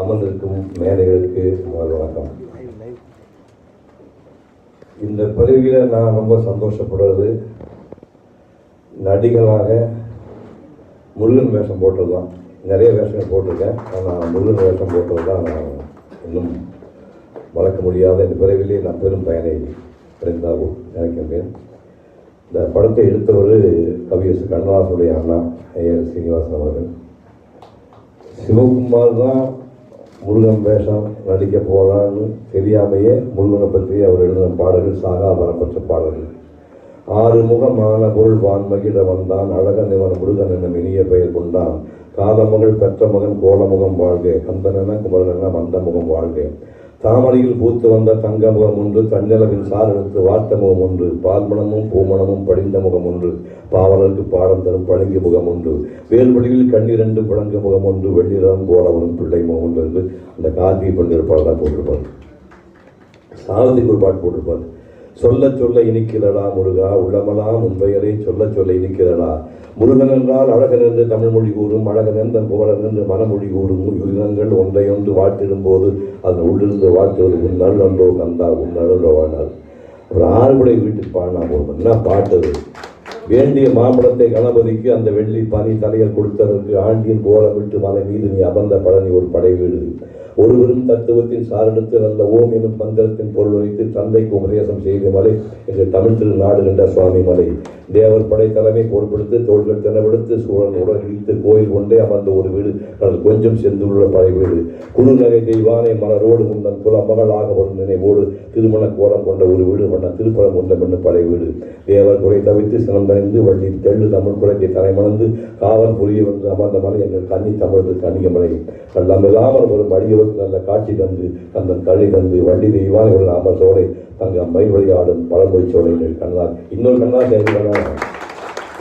அமர்ந்திருக்கும் மேடைகளுக்கு முதல் வணக்கம். இந்த பதிவில் நான் ரொம்ப சந்தோஷப்படுறது, நடிகளாக முருகன் வேஷம் போட்டதுதான். நிறைய வேஷங்கள் போட்டிருக்கேன், ஆனால் முருகன் வேஷம் போட்டது தான் நான் இன்னும் மறக்க முடியாத. இந்த பிறவிலே நான் பெரும் பயனை அடைந்தாகவும் நினைக்கின்றேன். இந்த படத்தை எடுத்தவர் கவியரசு கண்ணதாசனுடைய அண்ணா ஐயர் சீனிவாசன் அவர்கள். சிவகுமார் தான் முருகன் வேஷம் நடிக்க போகிறான்னு தெரியாமையே முருகனை பற்றி அவர் எழுதின பாடல்கள் சாகா வரப்பட்ட பாடல்கள். ஆறு முகமான பொருள் வான்மகிழ வந்தான், அழகன் இவன் முருகன் என இனிய பெயர் கொண்டான், காலமகள் பெற்ற மகன் கோலமுகம் வாழ்க, கந்தனென குமரனென வந்த முகம் வாழ்க, தாமரையில் பூத்து வந்த தங்க முகம் ஒன்று, தன்னிலவில் சார் எடுத்து வார்த்த முகம் ஒன்று, பால்மணமும் பூமணமும் படிந்த முகம் ஒன்று, பாவலருக்கு பாடம் தரும் பழங்கிய முகம் ஒன்று, வேல்வழியில் கண்ணீரண்டு புழங்க முகம் ஒன்று, வெள்ளிரம் போலவரும் பிள்ளை முகம் ஒன்று என்று அந்த கார்த்திகை பண்டிகை பாடலாம் போட்டிருப்பார். சாரதிக்கு ஒரு பாட்டு போட்டிருப்பார். சொல்ல சொல்ல இனிக்கிறடா முருகா உள்ளமெல்லாம் உண்மையரை சொல்ல சொல்ல இனிக்கிறடா, முருகன் என்றால் அழகன் என்று தமிழ் மொழி கூறும், அழகன் என்ற குமரன் என்று மனமொழி கூறும், யுகங்கள் ஒன்றையொன்று வாழ்த்திடும் போது அதன் உள்ளிருந்து வாழ்த்துவது உன் நன்றோ கந்தா உன் நடுவோ வாழ்நாள். ஒரு ஆறுபடை வீட்டுக்கு பாடினா போதும். என்ன பாட்டது! வேண்டிய மாம்பழத்தை கணபதிக்கு அந்த வெள்ளி பனி தலையில் கொடுத்ததற்கு ஆண்டியின் கோலம் விட்டு மலை மீது நீ அமர்ந்த பழனி ஒரு படை வீடு. ஒருவரும் தத்துவத்தின் சாரெடுத்து நல்ல ஓம் எனும் மந்திரத்தின் பொருள் வைத்து தந்தைக்கு உபதேசம் செய்த மலை என்று தமிழ் திரு நாடு என்ற சுவாமி மலை. தேவர் படை தலைமை பொறுப்படுத்து தோள்கள் தினவெடுத்து சூழன் உடல் இடித்து கோயில் கொண்டே அமர்ந்த ஒரு வீடு கடல் கொஞ்சம் சென்றுள்ள படை வீடு. குறுநகை தெய்வானை மலரோடு முந்தன் குல மகளாக வரும் நினைவோடு திருமண கோலம் கொண்ட ஒரு வீடு பண்ண திருப்பரம் கொண்ட பெண்ணு படை வீடு. தேவர் குறை தவித்து சினந்தணிந்து வள்ளி தெள்ளு தமிழ் குறைத்தை தலைமணந்து காவல் புரிய வந்து அமர்ந்த மலை எங்கள் கன்னி தமிழது கன்னிய மலை. கள்ளமில்லாமல் வரும் அடியவருக்கு நல்ல காட்சி தந்து கந்தன் கழி தந்து வள்ளி தெய்வானை ஒரு நாம சோலை தங்க மயில் வழியாடும் பழமொழி சோலைகள் கண்ணார். இன்னொரு கண்ணார்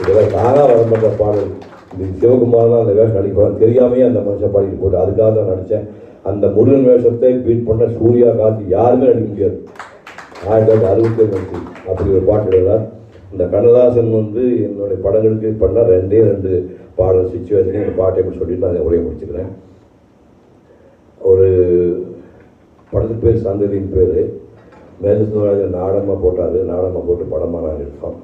இதெல்லாம் தானா வரப்பட்ட பாடல். இது சிவகுமார் தான் அந்த வேஷம் நடிப்பாங்க, தெரியாமையே அந்த மனுஷன் பாடிட்டு போட்டு அதுக்காக தான் நடித்தேன். அந்த முருகன் வேஷத்தை பீட் பண்ண சூர்யா காந்தி யாருமே நடிக்க முடியாது. 1967 அப்படி ஒரு பாட்டு எழுதார். இந்த கண்ணதாசன் என்னுடைய படங்களுக்கு பண்ண 2 பாடல் சிச்சுவேஷன் இந்த பாட்டை எப்படி சொல்லிட்டு நான் உரையை முடிச்சுக்கிறேன். ஒரு படத்துக்கு பேர் சந்ததியின் பேர். மேஜர் நாடகமாக போட்டார். நாடகமாக போட்டு படமாக நாங்கள் எடுத்தோம்.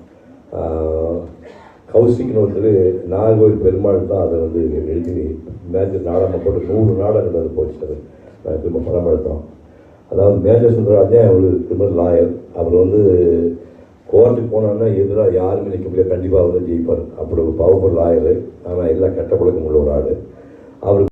கௌசிக்னு ஒருத்தர் நாகோயில் பெருமாள் தான் அதை எழுதி மேஜர் நாடகமாக போட்டு 100 நாடகங்கள் அது போச்சு. அது நாங்கள் திரும்ப படம் எடுத்தோம். அதாவது மேஜர் சுந்தரராஜன் ஒரு கிரிமினல் லாயர். அவர் கோர்ட்டுக்கு போனோன்னா எதிராக யாருமே நிற்க முடியாது, கண்டிப்பாக ஜெயிப்பார். அப்படி ஒரு பவர்ஃபுல் லாயரு. ஆனால் எல்லாம் கெட்ட பழக்கம் உள்ள ஒரு ஆள். அவர்